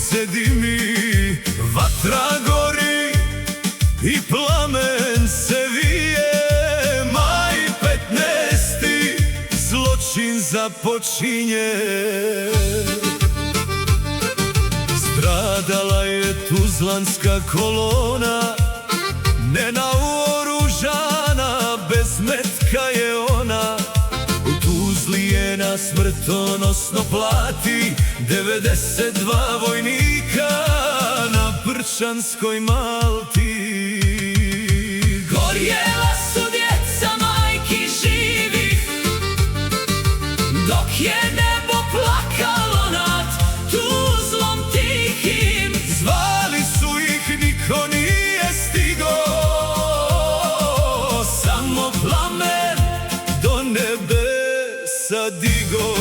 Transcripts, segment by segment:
ulice dimi, vatra gori i plamen se vije. Maj 15. zločin započinje. Stradala je tuzlanska kolona, nenaoružana, bez metka je ona. U Tuzli je na smrtonosno plati 92 vojnika na Brčanskoj Malti. Gorjela su djeca majki živih, dok je nebo plakalo nad Tuzlom tihim. Zvali su ih, niko nije stigo, samo plamen do nebesa digo.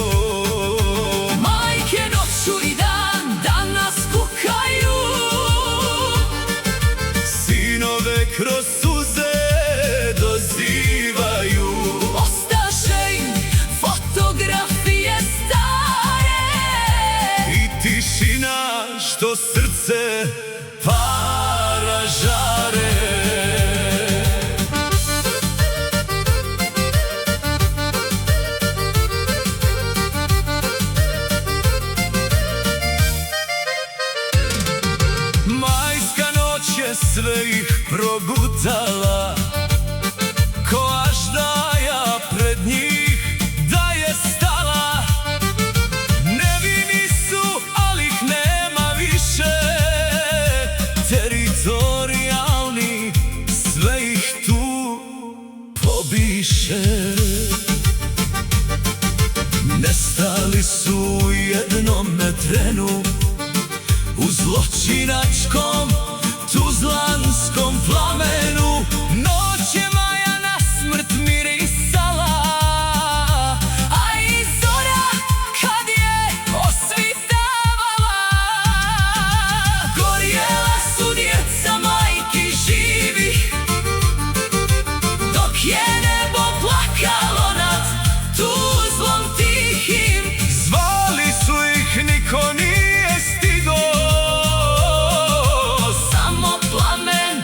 Majke noću i dan danas kukaju, Sinove kroz suze dozivaju. ostaše im fotografije stare I tišina što srce para žare. Majska noć je sve ih progutala, ko aždaja pred njih da je stala. Nevini su, ali ih nema više, teritorijalni sve ih tu pobiše. Nestali su u jednome trenu, u zločinačkom tuzlanskom plamenu. Noć je Maja na smrt mirisala, a i zora kad je osvitavala. Gorjela su djeca majki živih, dok je nebo plakalo nad Tuzlom tihim. zvali su ih, niko nije stigo, Samo plamen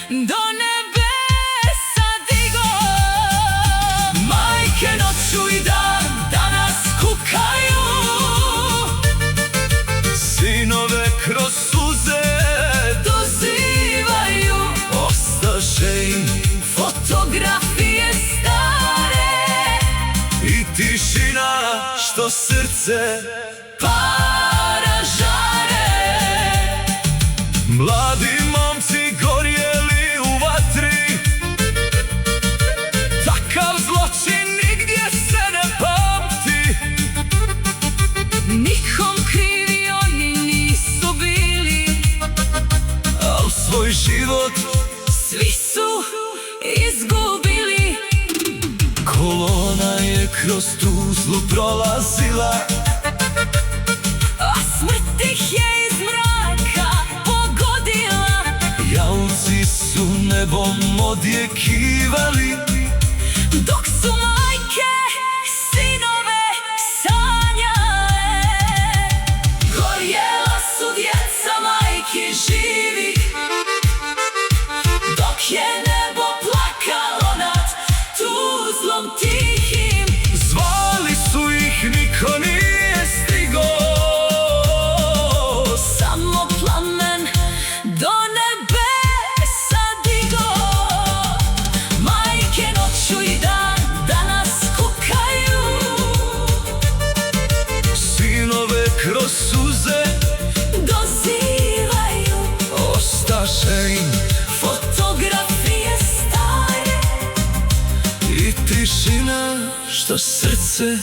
do nebesa digo. Majke noću i dan danas kukaju, sinove kroz suze dozivaju. ostaše im Fotografije stare i tišina što srce para žare. Mladi momci gorjeli u vatri, takav zločin nigdje se ne pamti. Nikom krivi oni nisu bili, Al svoj život svi su izgubili. kolona je kroz Tuzlu prolazila, A smrt ih je iz mraka pogodila. jaulci su nebom odjekivali. Dok su majke sinove sanjale, gorjela su djeca majki živih, dok je nebo plakalo nad Tuzlom tihim. Zvali su ih, niko nije stigo, Samo plamen do nebesa digo. Majke noću i dan danas kukaju, sinove kroz suze dozivaju. ostaše im Fotografije stare i tišina što srce